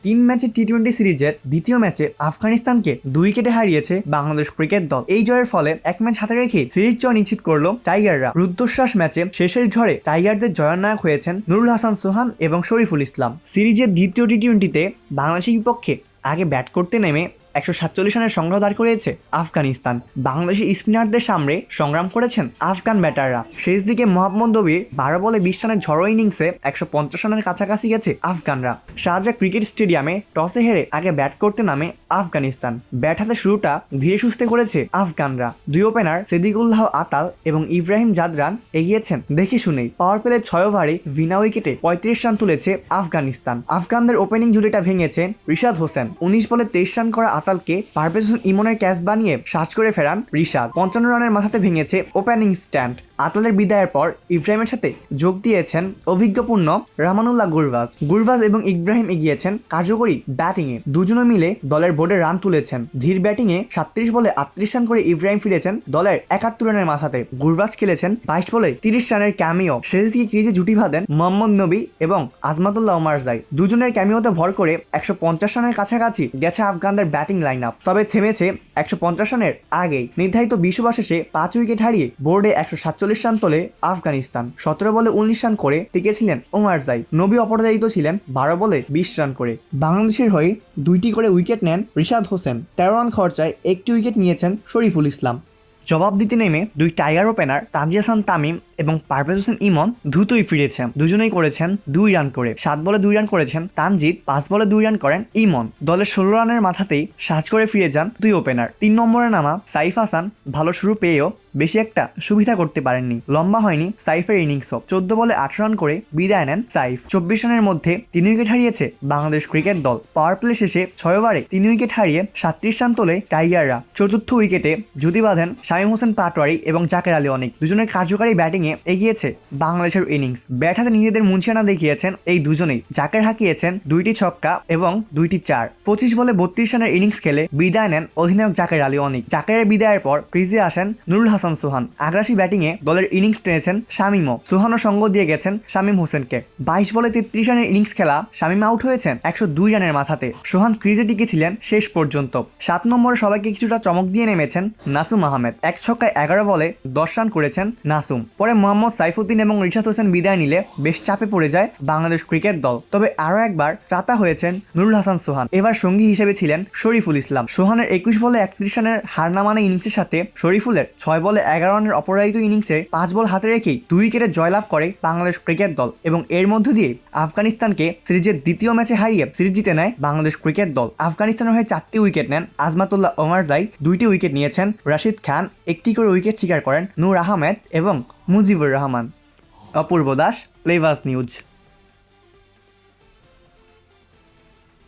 3 ম্যাচের টি-20 সিরিজের দ্বিতীয় ম্যাচে আফগানিস্তানকে 2 উইকেটে হারিয়েছে বাংলাদেশ ক্রিকেট দল। এই জয়ের ফলে এক ম্যাচ হাতে রেখে সিরিজ জয় নিশ্চিত করলো টাইগাররা। রুদ্ধশ্বাস ম্যাচে শেষের ঝড়ে টাইগারদের জয়নায়ক হয়েছেন নুরুল হাসান সোহান এবং শরীফুল ইসলাম। সিরিজের দ্বিতীয় টি-20তে বাংলাদেশের বিপক্ষে আগে ব্যাট করতে নেমে 147 রানের সংগ্রহ দাঁড় করিয়েছে আফগানিস্তান। বাংলাদেশি স্পিনারদের সামনে সংগ্রাম করেছেন আফগান ব্যাটাররা। শেষ দিকে মোহাম্মদ নবীর 12 বলে 20 রানের ঝড়ো ইনিংসে 150 রানের কাছাকাছি গেছে আফগানরা। শারজাহ ক্রিকেট স্টেডিয়ামে টসে হেরে আগে ব্যাট করতে নামে আফগানিস্তান। ব্যাট হাতে শুরুটা ধীরে সুস্থে করেছে আফগানরা। দুই ওপেনার সিদ্দিকুল্লাহ আতাল এবং ইব্রাহিম জাদরান এগিয়েছেন দেখে শুনেই। পাওয়ার প্লে 6 ওভারে বিনা উইকেটে 35 রান তুলেছে আফগানিস্তান। আফগানদের ওপেনিং জুটিটা ভেঙেছেন রিশাদ হোসেন। 19 বলে 23 রান করা আতালকে পারভেজ হোসেন ইমনের ক্যাচ বানিয়ে সাজ করে ফেরান রিশাদ। 55 রানের মাথাতে ভেঙেছে ওপেনিং স্ট্যান্ড। আতালের বিদায়ের পর ইব্রাহিমের সাথে যোগ দিয়েছেন অভিজ্ঞপূর্ণ রামানুল্লাহ গুরবাজ এবং ইব্রাহিম এগিয়েছেন কার্যকরী ব্যাটিংয়ে। দুজনে মিলে দলের বোর্ডে রান তুলেছেন। ধীর ব্যাটিংয়ে 37 বলে 38 রান করে ইব্রাহিম ফিরেছেন দলের 71 রানের মাথাতে। গুরবাজ খেলেছেন 22 বলে 30 রানের ক্যামিও। শেষ দিকে ক্রিজে জুটি বাঁধেন মোহাম্মদ নবী এবং আজমাতুল্লাহ ওমারজাই। দুজনের ক্যামিওতে ভর করে 150 রানের কাছাকাছি গেছে আফগানদের ব্যাটিং লাইন আপ। তবে থেমেছে 150 রানের আগেই। নির্ধারিত 20 ওভার শেষে 5 উইকেট হারিয়ে বোর্ডে 147 রান তোলে আফগানিস্তান। 17 বলে 19 রান করে টিকেছিলেন ওমারজাই। নবী অপরাজিত ছিলেন 12 বলে 20 রান করে। বাংলাদেশের হয়ে 2টি করে উইকেট নেন রিশাদ হোসেন। 13 রান খরচায় 1টি উইকেট নিয়েছেন শরীফুল ইসলাম। জবাব দিতে নেমে দুই টাইগার ওপেনার তানজিদ হাসান তামিম এবং পারভেজ হোসেন ইমন দ্রুতই ফিরেছেন। দুজনেই করেছেন 2 রান করে। 7 বলে 2 রান করেছেন তানজিদ, 5 বলে 2 রান করেন ইমন। দলের 16 রানের মাথাতেই সাজ করে ফিরে যান দুই ওপেনার। 3 নম্বরে নামা সাইফ হাসান ভালো শুরু পেয়েও বেশি একটা সুবিধা করতে পারেননি। লম্বা হয়নি সাইফের ইনিংসও। 14 বলে 8 রান করে বিদায় নেন সাইফ। 24 রানের মধ্যে 3 উইকেট হারিয়েছে বাংলাদেশ ক্রিকেট দল। পাওয়ার প্লে শেষে 6 ওভারে 3 উইকেট হারিয়ে 37 রান তোলে টাইগাররা। চতুর্থ উইকেটে জুটি বাঁধেন শামীম হোসেন পাটোয়ারি এবং জাকের আলী অনিক। দুজনের কার্যকারী ব্যাটিংয়ে এগিয়েছে বাংলাদেশের ইনিংস। ব্যাট হাতে নিজেদের মুনশিয়ানা দেখিয়েছেন এই দুজনেই। জাকের হাঁকিয়েছেন 2টি ছক্কা এবং 2টি 4। 25 বলে 32 রানের ইনিংস খেলে বিদায় নেন অধিনায়ক জাকের আলী অনিক। জাকেরের বিদায়ের পর ক্রিজে আসেন নুরুল হাসান সোহান। আগ্রাসী ব্যাটিংয়ে দলের ইনিংস টেনেছেন শামীমও। সোহানও সঙ্গ দিয়ে গেছেন শামীম হোসেনকে। 22 বলে 33 রানের ইনিংস খেলা শামীম আউট হয়েছেন 102 রানের মাথাতে। সোহান ক্রিজে টিকেছিলেন শেষ পর্যন্ত। 7 নম্বরে সবাইকে কিছুটা চমক দিয়ে নেমেছেন নাসুম আহমেদ। 1 ছক্কায় 11 বলে 10 রান করেছেন নাসুম। পরে মোহাম্মদ সাইফুদ্দিন এবং রিশাদ হোসেন বিদায় নিলে বেশ চাপে পড়ে যায় বাংলাদেশ ক্রিকেট দল। তবে আরো একবার ত্রাতা হয়েছেন নুরুল হাসান সোহান। এবার সঙ্গী হিসেবে ছিলেন শরীফুল ইসলাম। সোহানের 21 বলে 31 রানের হার না মানা ইনিংসের সাথে শরীফুলের 6 বলে 11 রানের অপরাজিত ইনিংসে 5 বল হাতে রেখেই 2 উইকেটে জয়লাভ করে বাংলাদেশ ক্রিকেট দল এবং এর মধ্য দিয়ে আফগানিস্তানকে সিরিজের দ্বিতীয় ম্যাচে হারিয়ে সিরিজ জিতে নেয় বাংলাদেশ ক্রিকেট দল। আফগানিস্তানের হয়ে 4টি উইকেট নেন আজমাতুল্লাহ ওমারজাই। 2টি উইকেট নিয়েছেন রাশিদ খান। 1টি করে উইকেট শিকার করেন নূর আহমেদ এবং মুজিবুর রহমান। অপূর্ব দাস, প্লেবাজ নিউজ।